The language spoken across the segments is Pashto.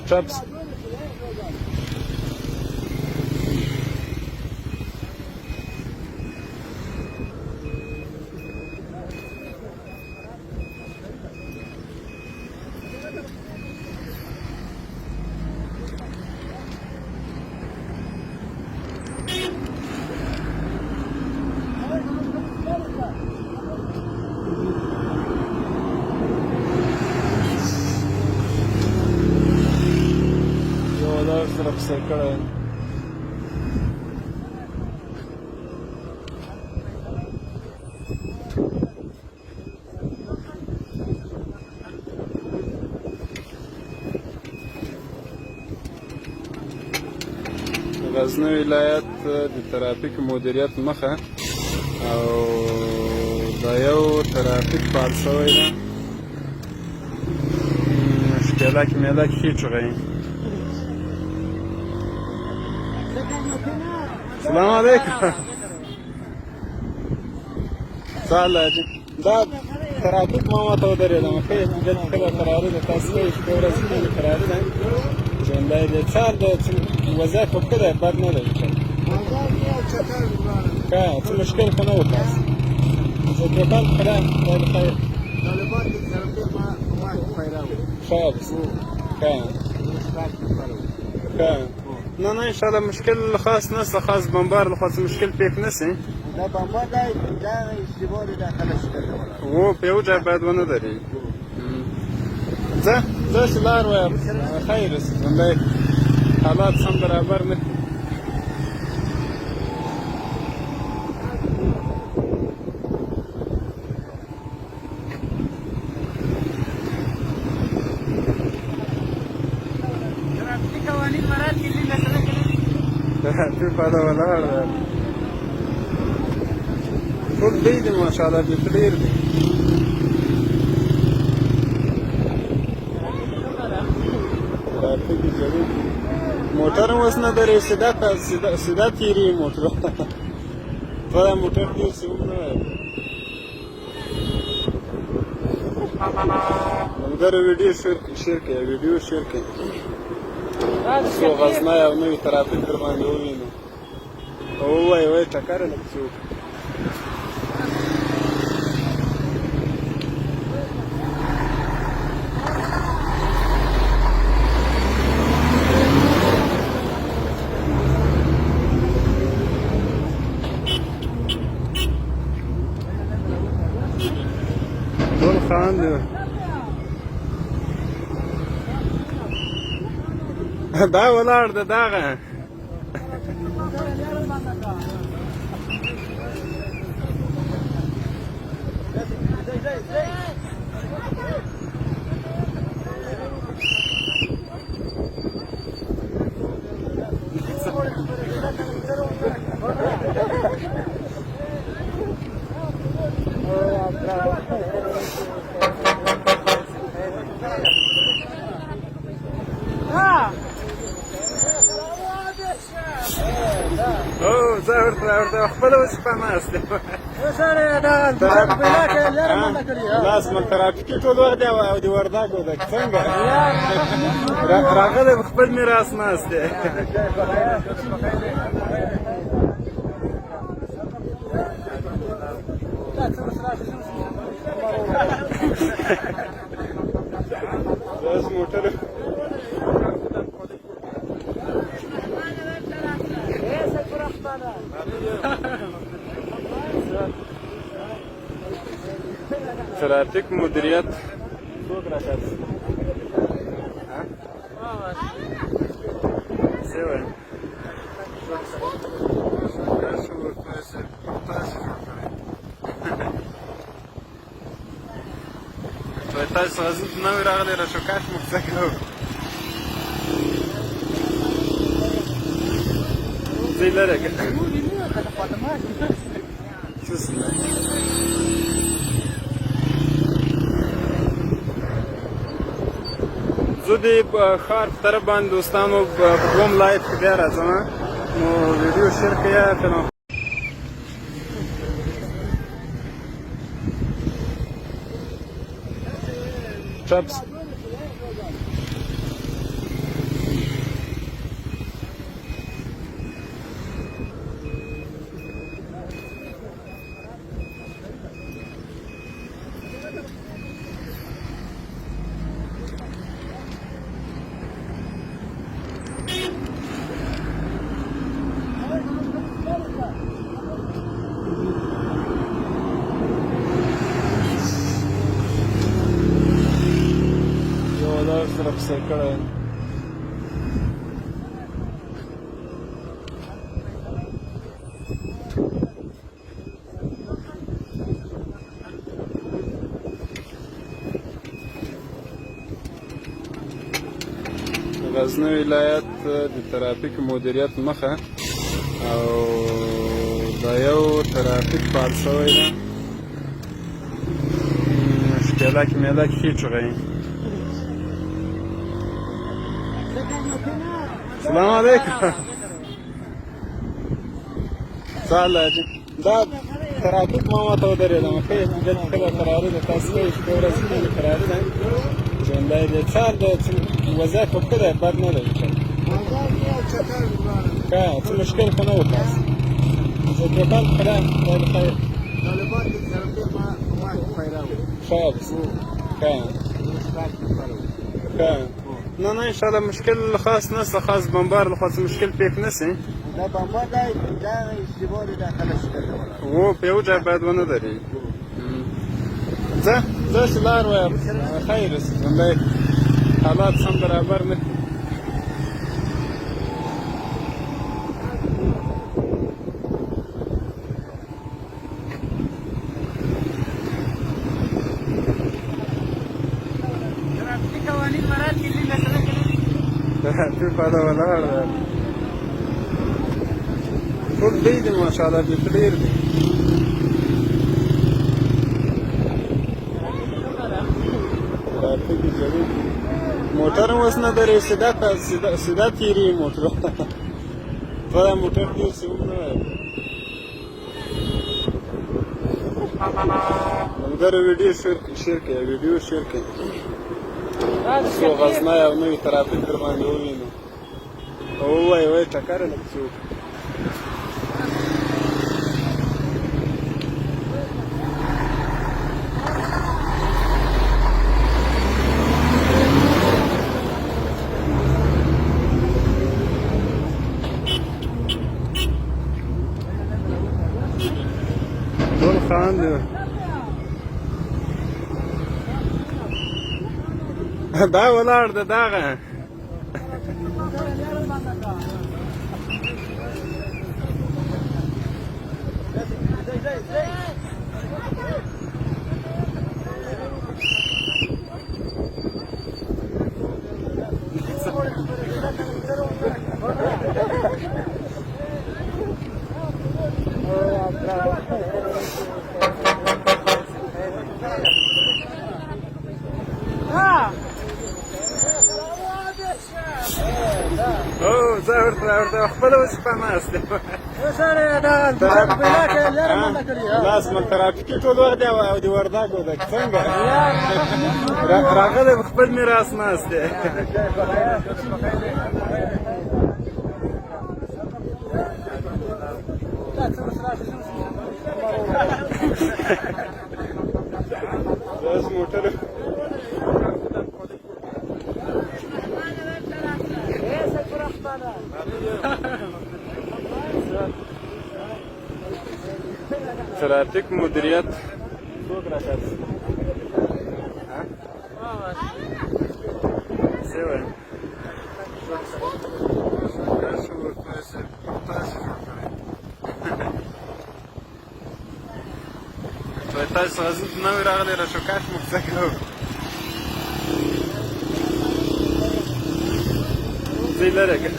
Traps. Taraf sekara. غزنی ولایت د ترافیک مدیریت مخه او دا یو ترافیک پال شوی ده مشکلک ملک هیچ غی. السلام علیکم. سهله دا ترافیک ما ماته ودرېدم ښه دلته کله قراري ده تاسو ته شپې ورځې کله قراري ده ژوندی دی څه حال دی وضعیت خو ښه دی بد نه دی ښه څه مشکل خو نه و تاسو زه دوکان خدای خدای بخیر ښه ښه نه نه انشاءالله مشکل خاص نشته خاص بمبار لخوا څه مشکل پیښ نه شي دا بمبار دا اشتباه دی دا خلک شکر و په یو ځای باید ونه درېږي ځه چې لار وایم خیر اوسې ژوندی حالات سم برابر نه ترافیک والا ولاړ دی ټول دی دي ماشاءالله بیخي ډېر دي ترافیک جوړ موټر هم اوس نه درېږي سیده تېرېږي موټر دا موټر ډېر څه هم نه وایي ملګرو ویډیو شیر کړئ ویډیو شیر کړئ څو غزنی او نوي ترافیک در باندې ووینو او ووایي وایي ټکر یې لږ څه وکړو ټول خاندي دا ولاړ دی دغه زه ورته خپله اوس په ناست یم لاس مل ترافیکي ټول وخت دی او د وردګو ده څنګه راغلی خپل میراث ناست دی داس موټر ترافیک مدیریت څوک راکړي څه وایي تاسو غزني ته نوی راغلی راشوکاش مو څه کوو ځای لرې که زه د ښار په طرف باندې دوستانو په دوم لایف کې بیا راځم نو ویډیو شیر کړئ که نه Traps. پسې کړی غزنی ولایت د ترافیک مدیریت مخه او دا یو ترافیک فعال شوی ده شکلک ملک هیچ غی سلام علیکم سهله دا ترافیک ما ماته ودرېدم ښه دلته کله کراري ده تاسو ته شپې ورځې کله کراري ده ژوندی دی څه د وضعیت خو ښه دی بد نه دی ښه څه مشکل خو نه و تاسو زه دوکان خدای خدای بخیر ښه ښه نه نه انشاءالله مشکل خاص نشته خاص بمبار لخوا څه مشکل پېښ نه شي دا بمبار دی دا اشتباه دی دا خلک شکر و په یو ځای باید ونه درېږي ځه چې لار وایه خیر اوسي ژوندی حالات سم برابر نه ترافیکي قوانین مراعات کړي ترافیک والا ولاړ دی ټول دی دي ماشاءالله بیخي ډېر دي ترافیک جوړ موټر هم اوس نه درېږي سیده تېرېږي موټر دا موټر ډېر څه هم نه وایي ملګرو ویډیو شیر کړئ څو غزنی او نوي ترافیک در باندې ووینو او ووایي وایي ټکر یې لږ څه وکړو ټول خاندي دا ولاړ ده دغه زه ورته خپله اوس په ناست یم لاس مل ترافیکي ټول وخت دی او د وردګو ده څنګه راغلی خپل میراث ناست دی داس موټر ترافیک مدیریت څوک راکړي څه وایي تاسو غزني ته نوي راغلي راشوکاش مو څه کوو ځای لرې که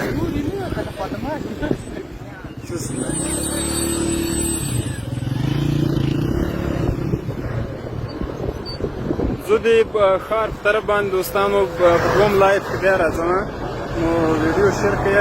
زه د ښار په طرف باندې دوستانو په دوم لایف کې بیا راځم نو ویډیو شیر کړئ